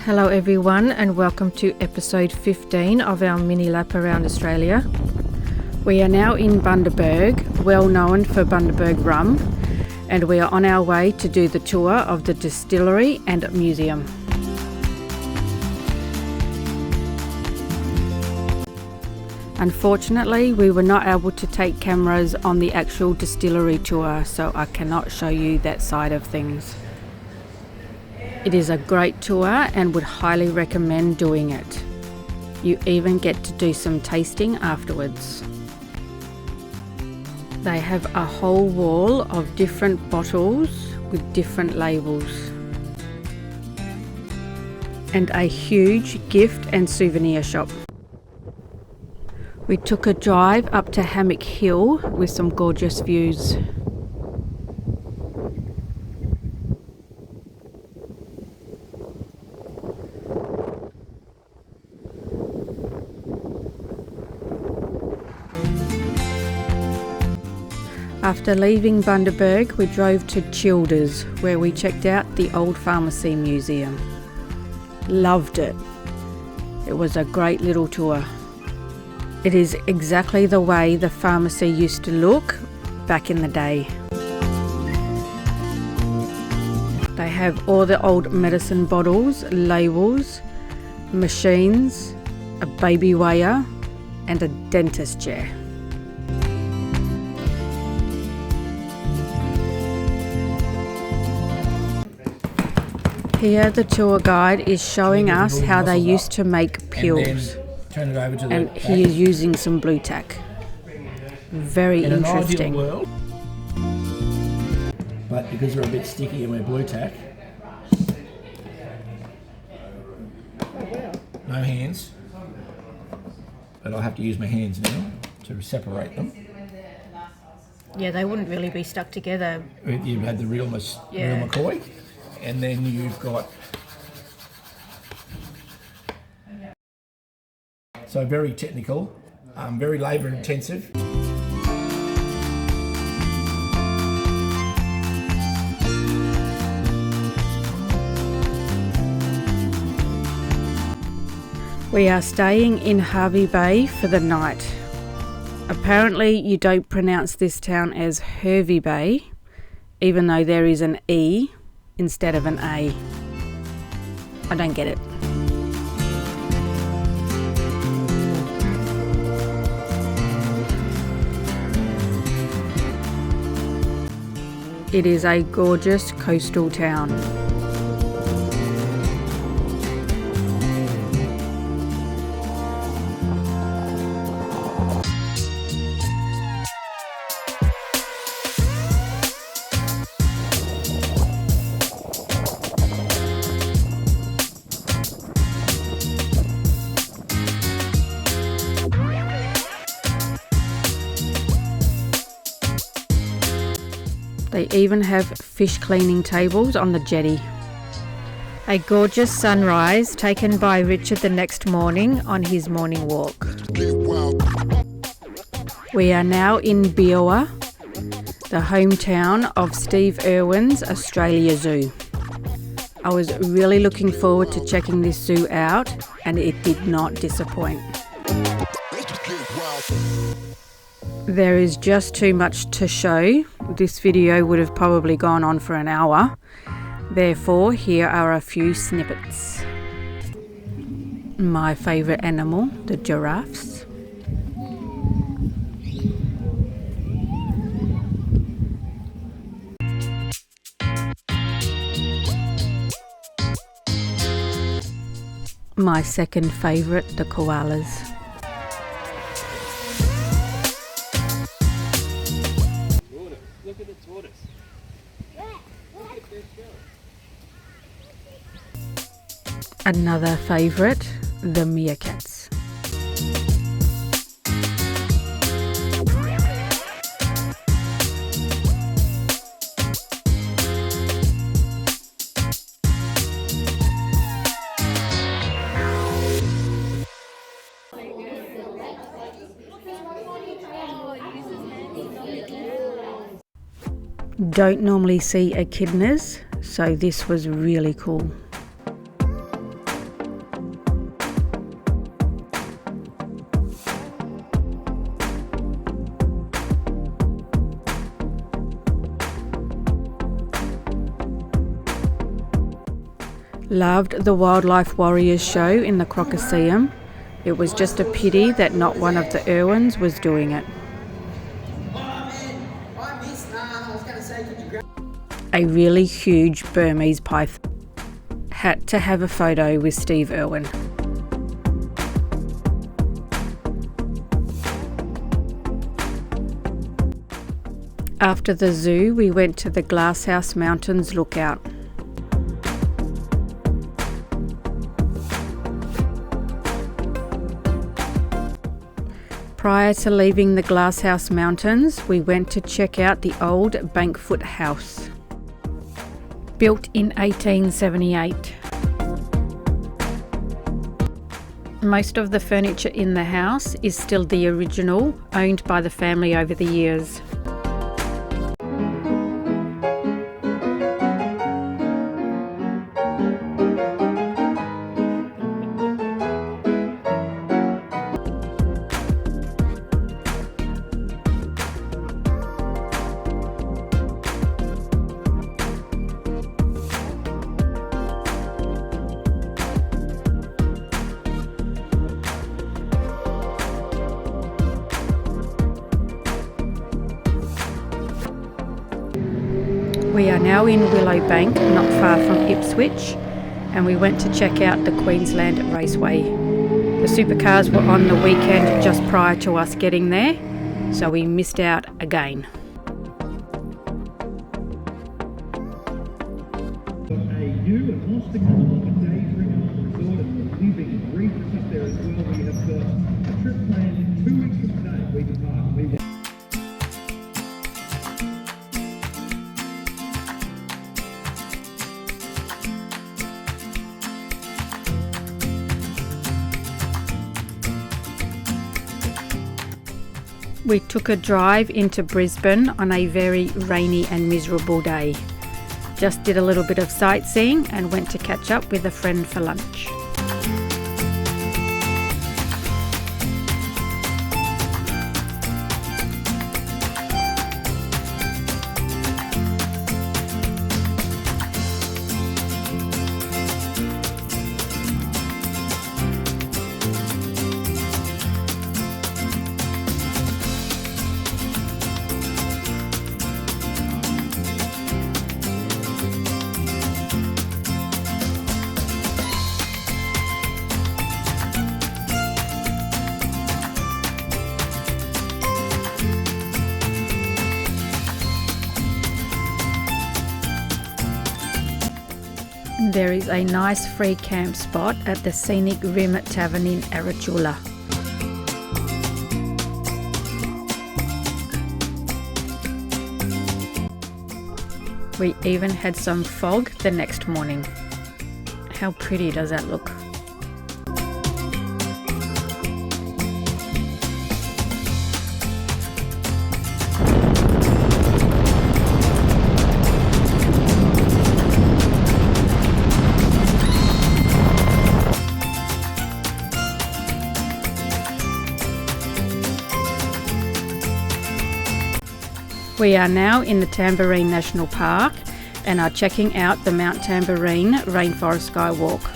Hello everyone and welcome to episode 15 of our mini lap around Australia. We are now in Bundaberg, well known for Bundaberg rum, and we are on our way to do the tour of the distillery and museum. Unfortunately, we were not able to take cameras on the actual distillery tour, so I cannot show you that side of things. It is a great tour and would highly recommend doing it. You even get to do some tasting afterwards. They have a whole wall of different bottles with different labels. And a huge gift and souvenir shop. We took a drive up to Hammock Hill with some gorgeous views. After leaving Bundaberg, we drove to Childers, where we checked out the old pharmacy museum. Loved it. It was a great little tour. It is exactly the way the pharmacy used to look back in the day. They have all the old medicine bottles, labels, machines, a baby weigher, and a dentist chair. Here the tour guide is showing us how they used to make pills, and he is using some blue tack. Very interesting. World, but because they're a bit sticky and we're blue tack, no hands, but I'll have to use my hands now to separate them. Yeah, they wouldn't really be stuck together. You've had the real McCoy. And then you've got, so very technical, very labour intensive. We are staying in Hervey Bay for the night. Apparently you don't pronounce this town as Hervey Bay, even though there is an E instead of an A. I don't get it. It is a gorgeous coastal town. They even have fish cleaning tables on the jetty. A gorgeous sunrise taken by Richard the next morning on his morning walk. We are now in Beearwah, the hometown of Steve Irwin's Australia Zoo. I was really looking forward to checking this zoo out, and it did not disappoint. There is just too much to show. This video would have probably gone on for an hour. Therefore, here are a few snippets. My favourite animal, the giraffes. My second favourite, the koalas. Another favourite, the meerkats. Don't normally see echidnas, so this was really cool. Loved the Wildlife Warriors show in the Crocosseum. It was just a pity that not one of the Irwins was doing it. A really huge Burmese python. Had to have a photo with Steve Irwin. After the zoo, we went to the Glasshouse Mountains lookout. Prior to leaving the Glasshouse Mountains, we went to check out the old Bankfoot House. Built in 1878. Most of the furniture in the house is still the original, owned by the family over the years. We are now in Willowbank, not far from Ipswich, and we went to check out the Queensland Raceway. The supercars were on the weekend just prior to us getting there, so we missed out again. We took a drive into Brisbane on a very rainy and miserable day. Just did a little bit of sightseeing and went to catch up with a friend for lunch. There is a nice free camp spot at the Scenic Rim Tavern in Arachula. We even had some fog the next morning. How pretty does that look? We are now in the Tamborine National Park and are checking out the Mount Tamborine Rainforest Skywalk.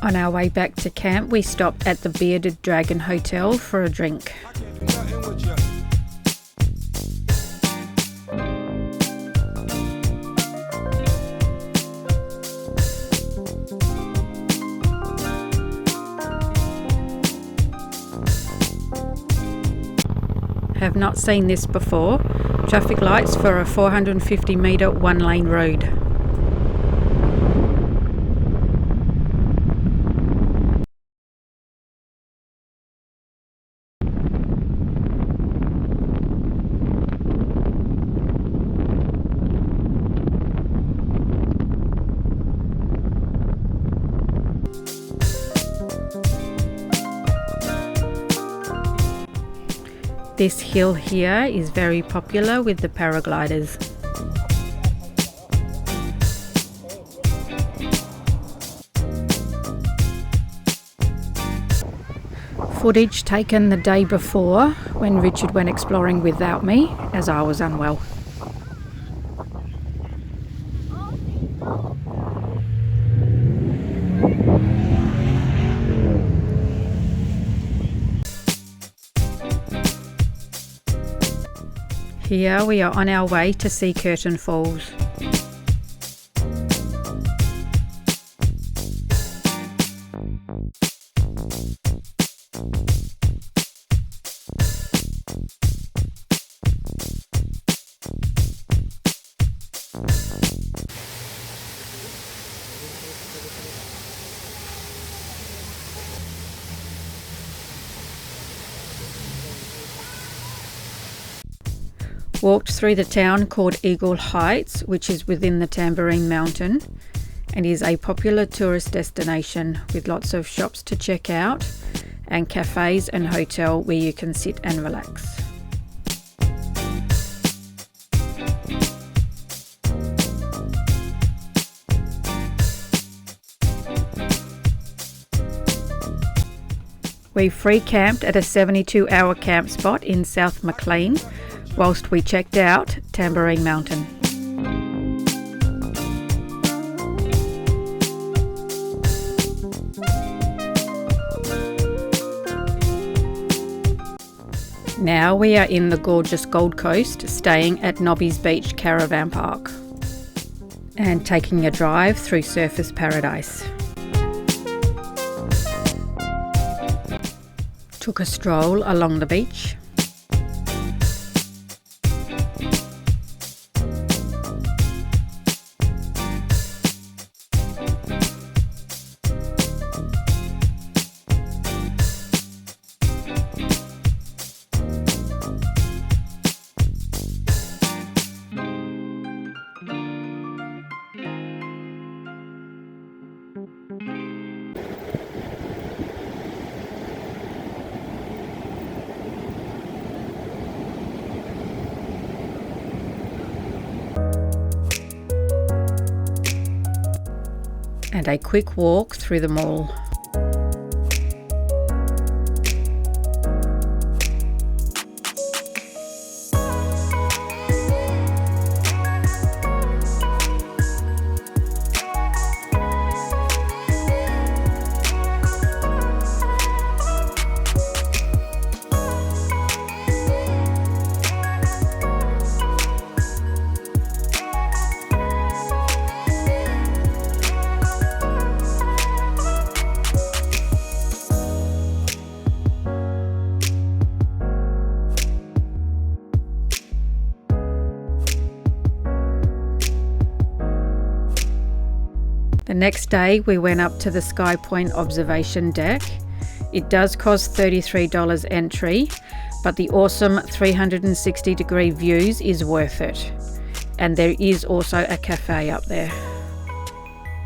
On our way back to camp, we stopped at the Bearded Dragon Hotel for a drink. Have not seen this before. Traffic lights for a 450 metre one-lane road. This hill here is very popular with the paragliders. Footage taken the day before when Richard went exploring without me, as I was unwell. Here we are on our way to see Curtain Falls. Walked through the town called Eagle Heights, which is within the Tamborine mountain and is a popular tourist destination with lots of shops to check out and cafes and hotel where you can sit and relax. We free camped at a 72-hour camp spot in South Maclean whilst we checked out Tamborine Mountain. Now we are in the gorgeous Gold Coast, staying at Nobby's Beach Caravan Park and taking a drive through Surfers Paradise. Took a stroll along the beach. And a quick walk through the mall. The next day we went up to the Sky Point observation deck. It does cost $33 entry, but the awesome 360-degree views is worth it. And there is also a cafe up there.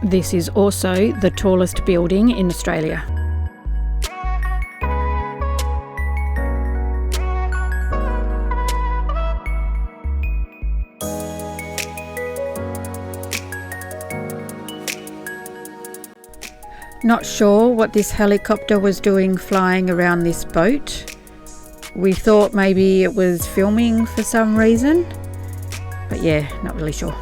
This is also the tallest building in Australia. Not sure what this helicopter was doing flying around this boat. We thought maybe it was filming for some reason, but yeah, not really sure.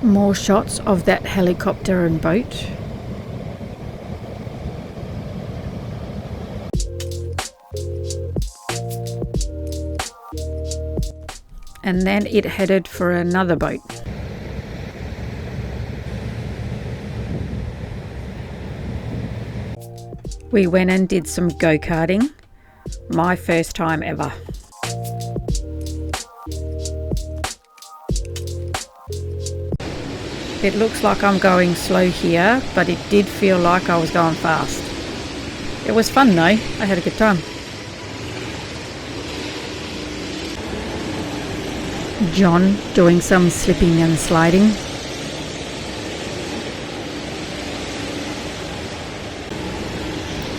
More shots of that helicopter and boat. And then it headed for another boat. We went and did some go-karting. My first time ever. It looks like I'm going slow here, but it did feel like I was going fast. It was fun though, I had a good time. John doing some slipping and sliding.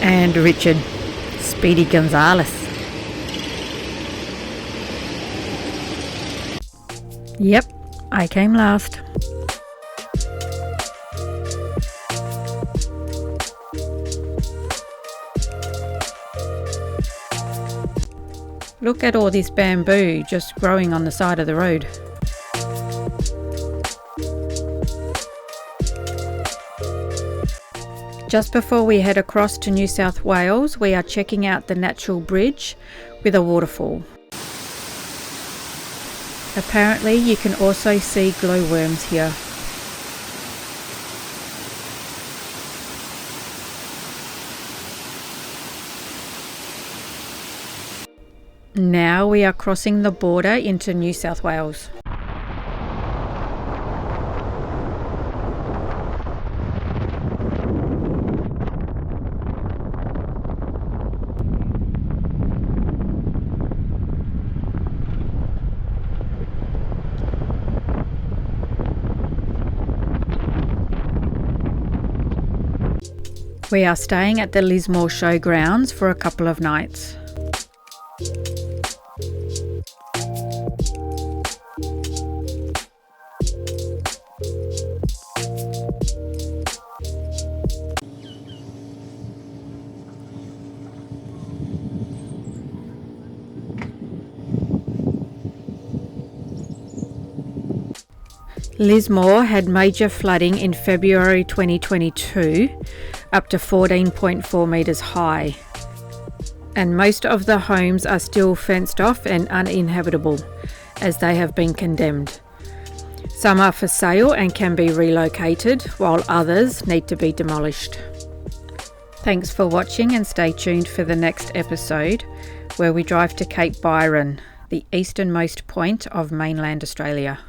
And Richard, Speedy Gonzales. Yep, I came last. Look at all this bamboo just growing on the side of the road. Just before we head across to New South Wales, we are checking out the natural bridge with a waterfall. Apparently you can also see glowworms here. Now we are crossing the border into New South Wales. We are staying at the Lismore showgrounds for a couple of nights. Lismore had major flooding in February 2022, up to 14.4 metres high. And most of the homes are still fenced off and uninhabitable, as they have been condemned. Some are for sale and can be relocated, while others need to be demolished. Thanks for watching and stay tuned for the next episode, where we drive to Cape Byron, the easternmost point of mainland Australia.